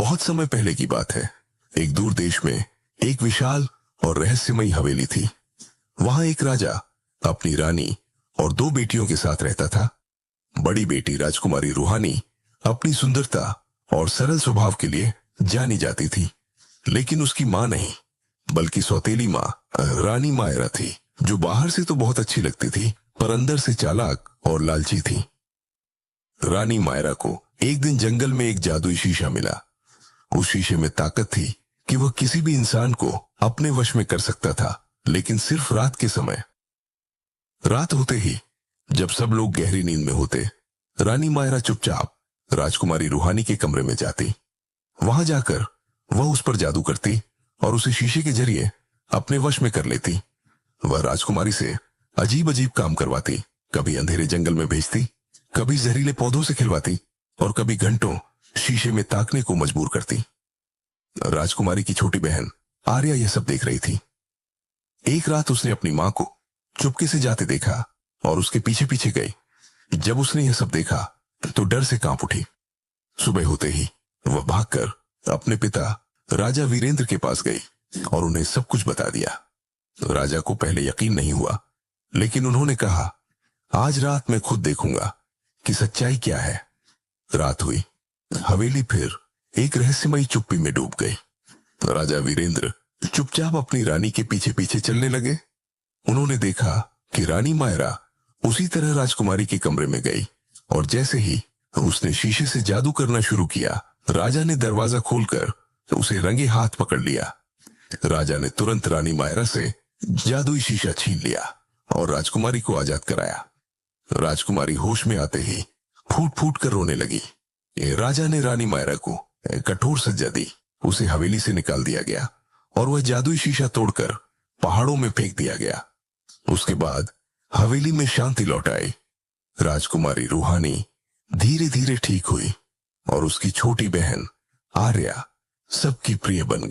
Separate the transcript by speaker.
Speaker 1: बहुत समय पहले की बात है। एक दूर देश में एक विशाल और रहस्यमयी हवेली थी। वहां एक राजा अपनी रानी और दो बेटियों के साथ रहता था। बड़ी बेटी राजकुमारी रूहानी अपनी सुंदरता और सरल स्वभाव के लिए जानी जाती थी, लेकिन उसकी मां नहीं, बल्कि सौतेली मां रानी मायरा थी, जो बाहर से तो बहुत अच्छी लगती थी, पर अंदर से चालाक और लालची थी। रानी मायरा को एक दिन जंगल में एक जादुई शीशा मिला। उस शीशे में ताकत थी कि वह किसी भी इंसान को अपने वश में कर सकता था, लेकिन सिर्फ रात के समय। रात होते ही, जब सब लोग गहरी नींद में होते, रानी मायरा चुपचाप राजकुमारी रूहानी के कमरे में जाती। वहां जाकर वह उस पर जादू करती और उसे शीशे के जरिए अपने वश में कर लेती। वह राजकुमारी से अजीब अजीब काम करवाती, कभी अंधेरे जंगल में भेजती, कभी जहरीले पौधों से खिलवाती और कभी घंटों शीशे में ताकने को मजबूर करती। राजकुमारी की छोटी बहन आर्या यह सब देख रही थी। एक रात उसने अपनी मां को चुपके से जाते देखा और उसके पीछे पीछे गई। जब उसने यह सब देखा तो डर से कांप उठी। सुबह होते ही वह भागकर अपने पिता राजा वीरेंद्र के पास गई और उन्हें सब कुछ बता दिया। राजा को पहले यकीन नहीं हुआ, लेकिन उन्होंने कहा, आज रात मैं खुद देखूंगा कि सच्चाई क्या है। रात हुई, हवेली फिर एक रहस्यमयी चुप्पी में डूब गई। राजा वीरेंद्र चुपचाप अपनी रानी के पीछे पीछे चलने लगे। उन्होंने देखा कि रानी मायरा उसी तरह राजकुमारी के कमरे में गई और जैसे ही उसने शीशे से जादू करना शुरू किया, राजा ने दरवाजा खोलकर उसे रंगे हाथ पकड़ लिया। राजा ने तुरंत रानी मायरा से जादुई शीशा छीन लिया और राजकुमारी को आजाद कराया। राजकुमारी होश में आते ही फूट फूट कर रोने लगी। राजा ने रानी मायरा को कठोर सजा दी। उसे हवेली से निकाल दिया गया और वह जादुई शीशा तोड़कर पहाड़ों में फेंक दिया गया। उसके बाद हवेली में शांति लौट आई। राजकुमारी रूहानी धीरे धीरे ठीक हुई और उसकी छोटी बहन आर्या सबकी प्रिय बन गई।